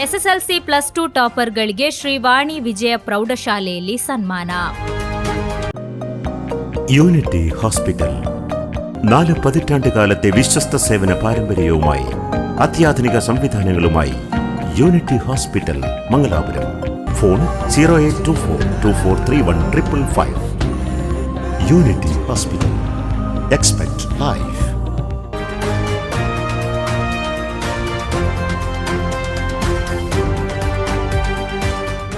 SSLC +2 ಟಾಪರ್ಗಳಿಗೆ Shrivani Vijaya ಪ್ರೌಢಶಾಲೆಯಲ್ಲಿ ಸನ್ಮಾನ. Unity hospital 4 പതിറ്റാണ്ടുകാലത്തെ വിശ്വസ്ത സേവന പാരമ്പര്യവുമായി അത്യാധുനിക സംവിധാനങ്ങളുമായി unity hospital Mangalapuram. Phone 0824243155. Unity hospital. Expect life.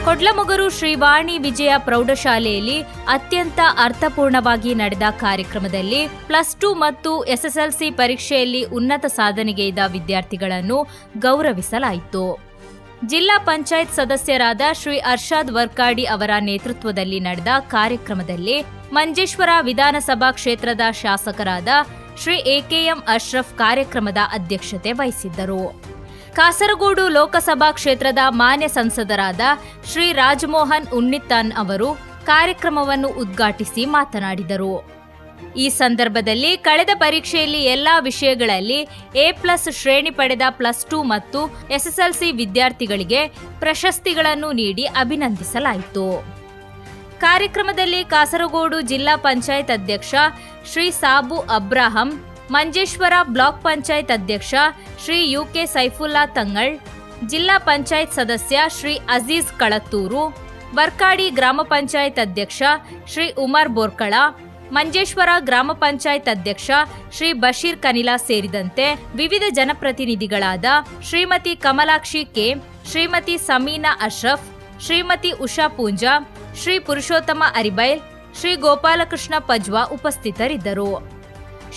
Kodlamogaru Shrivani Vijaya ಪ್ರೌಢಶಾಲೆಯಲ್ಲಿ ಅತ್ಯಂತ ಅರ್ಥಪೂರ್ಣವಾಗಿ ನಡೆದ ಕಾರ್ಯಕ್ರಮದಲ್ಲಿ +2 ಮತ್ತು ಎಸ್ಎಸ್ಎಲ್ಸಿ ಪರೀಕ್ಷೆಯಲ್ಲಿ ಉನ್ನತ ಸಾಧನೆಗೈದ ವಿದ್ಯಾರ್ಥಿಗಳನ್ನು ಗೌರವಿಸಲಾಯಿತು. ಜಿಲ್ಲಾ ಪಂಚಾಯತ್ ಸದಸ್ಯರಾದ ಶ್ರೀ ಅರ್ಷಾದ್ ವರ್ಕಾಡಿ ಅವರ ನೇತೃತ್ವದಲ್ಲಿ ನಡೆದ ಕಾರ್ಯಕ್ರಮದಲ್ಲಿ ಮಂಜೇಶ್ವರ ವಿಧಾನಸಭಾ ಕ್ಷೇತ್ರದ ಶಾಸಕರಾದ ಶ್ರೀ ಎಕೆಎಂ ಅಶ್ರಫ್ ಕಾರ್ಯಕ್ರಮದ ಅಧ್ಯಕ್ಷತೆ ವಹಿಸಿದ್ದರು. ಕಾಸರಗೋಡು ಲೋಕಸಭಾ ಕ್ಷೇತ್ರದ ಮಾನ್ಯ ಸಂಸದರಾದ ಶ್ರೀ ರಾಜಮೋಹನ್ ಉನ್ನಿತ್ತಾನ್ ಅವರು ಕಾರ್ಯಕ್ರಮವನ್ನು ಉದ್ಘಾಟಿಸಿ ಮಾತನಾಡಿದರು. ಈ ಸಂದರ್ಭದಲ್ಲಿ ಕಳೆದ ಪರೀಕ್ಷೆಯಲ್ಲಿ ಎಲ್ಲಾ ವಿಷಯಗಳಲ್ಲಿ A+ ಶ್ರೇಣಿ ಪಡೆದ +2 ಮತ್ತು ಎಸ್ಎಸ್ಎಲ್ಸಿ ವಿದ್ಯಾರ್ಥಿಗಳಿಗೆ ಪ್ರಶಸ್ತಿಗಳನ್ನು ನೀಡಿ ಅಭಿನಂದಿಸಲಾಯಿತು. ಕಾರ್ಯಕ್ರಮದಲ್ಲಿ ಕಾಸರಗೋಡು ಜಿಲ್ಲಾ ಪಂಚಾಯತ್ ಅಧ್ಯಕ್ಷ ಶ್ರೀ ಸಾಬು ಅಬ್ರಾಹಂ, ಮಂಜೇಶ್ವರ ಬ್ಲಾಕ್ ಪಂಚಾಯತ್ ಅಧ್ಯಕ್ಷ ಶ್ರೀ ಯುಕೆ ಸೈಫುಲ್ಲಾ ತಂಗಳ್, ಜಿಲ್ಲಾ ಪಂಚಾಯತ್ ಸದಸ್ಯ ಶ್ರೀ ಅಜೀಜ್ ಕಳತ್ತೂರು, ವರ್ಕಾಡಿ ಗ್ರಾಮ ಪಂಚಾಯತ್ ಅಧ್ಯಕ್ಷ ಶ್ರೀ ಉಮರ್ ಬೋರ್ಕಳ, ಮಂಜೇಶ್ವರ ಗ್ರಾಮ ಪಂಚಾಯತ್ ಅಧ್ಯಕ್ಷ ಶ್ರೀ ಬಶೀರ್ ಕನಿಲಾ ಸೇರಿದಂತೆ ವಿವಿಧ ಜನಪ್ರತಿನಿಧಿಗಳಾದ ಶ್ರೀಮತಿ ಕಮಲಾಕ್ಷಿ ಕೆ, ಶ್ರೀಮತಿ ಸಮೀನಾ ಅಶ್ರಫ್, ಶ್ರೀಮತಿ ಉಷಾ ಪೂಂಜಾ, ಶ್ರೀ ಪುರುಷೋತ್ತಮ ಅರಿಬೈಲ್, ಶ್ರೀ ಗೋಪಾಲಕೃಷ್ಣ ಪಜ್ವಾ ಉಪಸ್ಥಿತರಿದ್ದರು.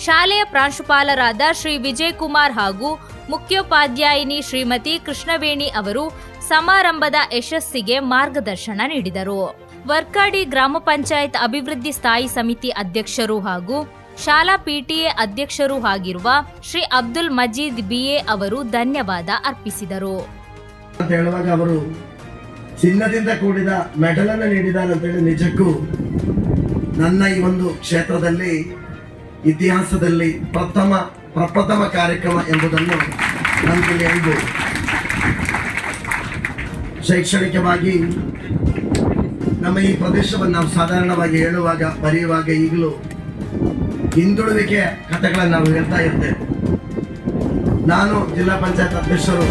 ಶಾಲೆಯ ಪ್ರಾಂಶುಪಾಲರಾದ ಶ್ರೀ ವಿಜಯ್ ಕುಮಾರ್ ಹಾಗೂ ಮುಖ್ಯೋಪಾಧ್ಯಾಯಿನಿ ಶ್ರೀಮತಿ ಕೃಷ್ಣವೇಣಿ ಅವರು ಸಮಾರಂಭದ ಯಶಸ್ಸಿಗೆ ಮಾರ್ಗದರ್ಶನ ನೀಡಿದರು. ವರ್ಕಾಡಿ ಗ್ರಾಮ ಪಂಚಾಯತ್ ಅಭಿವೃದ್ಧಿ ಸ್ಥಾಯಿ ಸಮಿತಿ ಅಧ್ಯಕ್ಷರು ಹಾಗೂ ಶಾಲಾ ಪಿಟಿಎ ಅಧ್ಯಕ್ಷರು ಆಗಿರುವ ಶ್ರೀ ಅಬ್ದುಲ್ ಮಜೀದ್ ಬಿಎ ಅವರು ಧನ್ಯವಾದ ಅರ್ಪಿಸಿದರು. ಅವರು ಚಿನ್ನದಿಂದ ಕೂಡಿದ ಮೆಡಲ್ ಅನ್ನು ನೀಡಿದ್ದಾರೆ ಅಂತೇಳಿ ನಿಜಕ್ಕೂ ನನ್ನ ಈ ಒಂದು ಕ್ಷೇತ್ರದಲ್ಲಿ ಇತಿಹಾಸದಲ್ಲಿ ಪ್ರಪ್ರಥಮ ಕಾರ್ಯಕ್ರಮ ಎಂಬುದನ್ನು ನಾನು ಹೇಳ್ಬೋದು. ಶೈಕ್ಷಣಿಕವಾಗಿ ನಮ್ಮ ಈ ಪ್ರದೇಶವನ್ನು ನಾವು ಸಾಧಾರಣವಾಗಿ ಹೇಳುವಾಗ ಬರೆಯುವಾಗ ಈಗಲೂ ಹಿಂದುಳುವಿಕೆ ಕಥೆಗಳನ್ನು ನಾವು ಹೇಳ್ತಾ ಇರ್ತೇವೆ. ನಾನು ಜಿಲ್ಲಾ ಪಂಚಾಯತ್ ಅಧ್ಯಕ್ಷರು